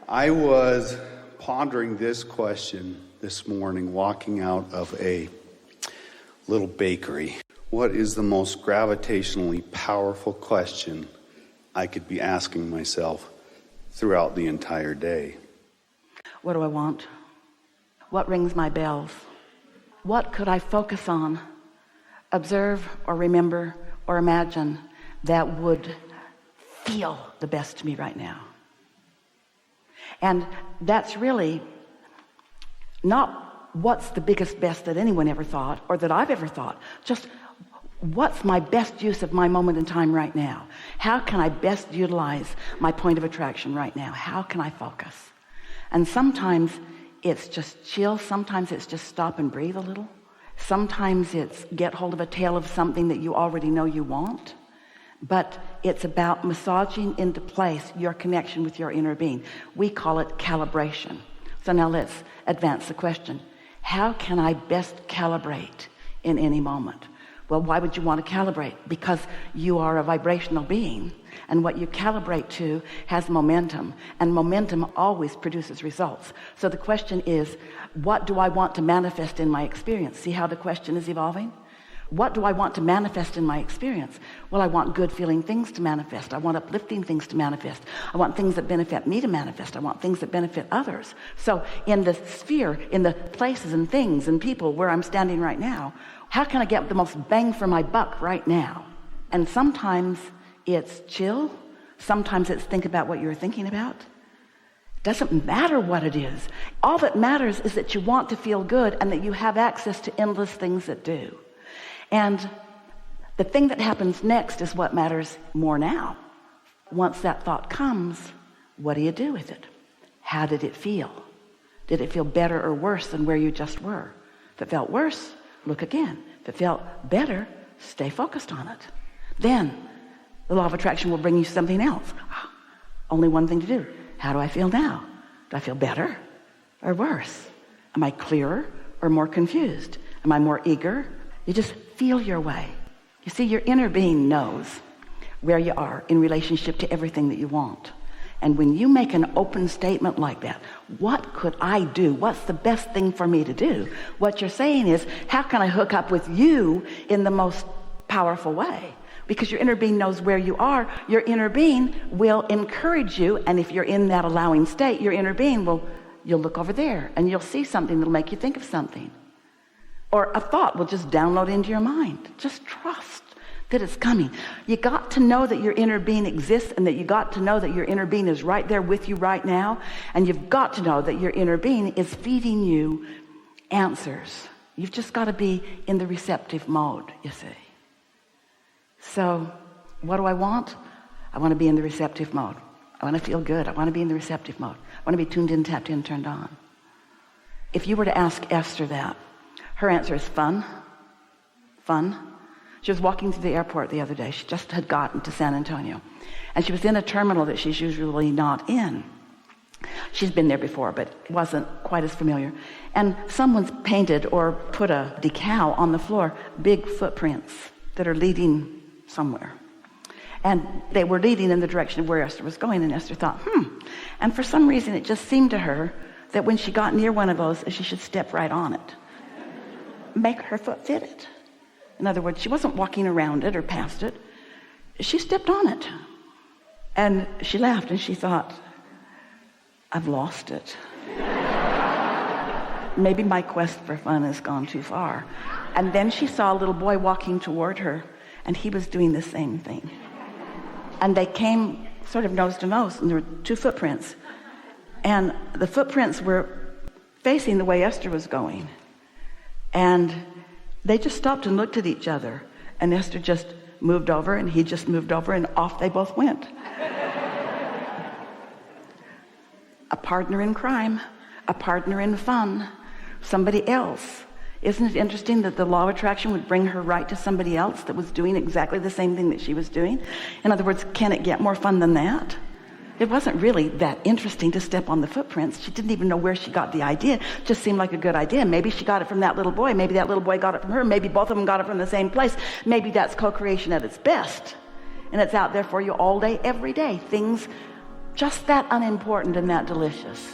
I was pondering this question this morning, walking out of a little bakery. What is the most gravitationally powerful question I could be asking myself throughout the entire day? What do I want? What rings my bells? What could I focus on, observe or remember or imagine that would feel the best to me right now? And that's really not what's the biggest best that anyone ever thought or that I've ever thought. Just what's my best use of my moment in time right now? How can I best utilize my point of attraction right now? How can I focus? And sometimes it's just chill. Sometimes it's just stop and breathe a little. Sometimes it's get hold of a tail of something that you already know you want. But it's about massaging into place your connection with your inner being. We call it calibration. So now let's advance the question. How can I best calibrate in any moment? Well, why would you want to calibrate? Because you are a vibrational being, and what you calibrate to has momentum, and momentum always produces results. So the question is, what do I want to manifest in my experience? See how the question is evolving? What do I want to manifest in my experience? Well, I want good feeling things to manifest. I want uplifting things to manifest. I want things that benefit me to manifest. I want things that benefit others. So in the sphere, in the places and things and people where I'm standing right now, how can I get the most bang for my buck right now? And sometimes it's chill. Sometimes it's think about what you're thinking about. It doesn't matter what it is. All that matters is that you want to feel good and that you have access to endless things that do. And the thing that happens next is what matters more now. Once that thought comes, what do you do with it? How did it feel? Did it feel better or worse than where you just were? If it felt worse, look again. If it felt better, stay focused on it. Then the law of attraction will bring you something else. Only one thing to do. How do I feel now? Do I feel better or worse? Am I clearer or more confused? Am I more eager? You just feel your way. You see, your inner being knows where you are in relationship to everything that you want. And when you make an open statement like that, what could I do? What's the best thing for me to do? What you're saying is, how can I hook up with you in the most powerful way? Because your inner being knows where you are. Your inner being will encourage you. And if you're in that allowing state, your inner being you'll look over there and you'll see something that'll make you think of something. Or a thought will just download into your mind. Just trust that it's coming. You got to know that your inner being exists, and that you got to know that your inner being is right there with you right now. And you've got to know that your inner being is feeding you answers. You've just got to be in the receptive mode, you see. So what do I want? I want to be in the receptive mode. I want to feel good. I want to be in the receptive mode. I want to be tuned in, tapped in, turned on. If you were to ask Esther that, her answer is fun. Fun. She was walking through the airport the other day. She just had gotten to San Antonio. And she was in a terminal that she's usually not in. She's been there before, but wasn't quite as familiar. And someone's painted or put a decal on the floor, big footprints that are leading somewhere. And they were leading in the direction of where Esther was going. And Esther thought, And for some reason, it just seemed to her that when she got near one of those, she should step right on it. Make her foot fit it. In other words, she wasn't walking around it or past it. She stepped on it. And she laughed and she thought, I've lost it. Maybe my quest for fun has gone too far. And then she saw a little boy walking toward her, and he was doing the same thing. And they came sort of nose to nose, and there were two footprints. And the footprints were facing the way Esther was going. And they just stopped and looked at each other. And Esther just moved over, and he just moved over, and off they both went. A partner in crime, a partner in fun, somebody else. Isn't it interesting that the law of attraction would bring her right to somebody else that was doing exactly the same thing that she was doing? In other words, can it get more fun than that? It wasn't really that interesting to step on the footprints. She didn't even know where she got the idea. It just seemed like a good idea. Maybe she got it from that little boy. Maybe that little boy got it from her. Maybe both of them got it from the same place. Maybe that's co-creation at its best. And it's out there for you all day, every day. Things just that unimportant and that delicious.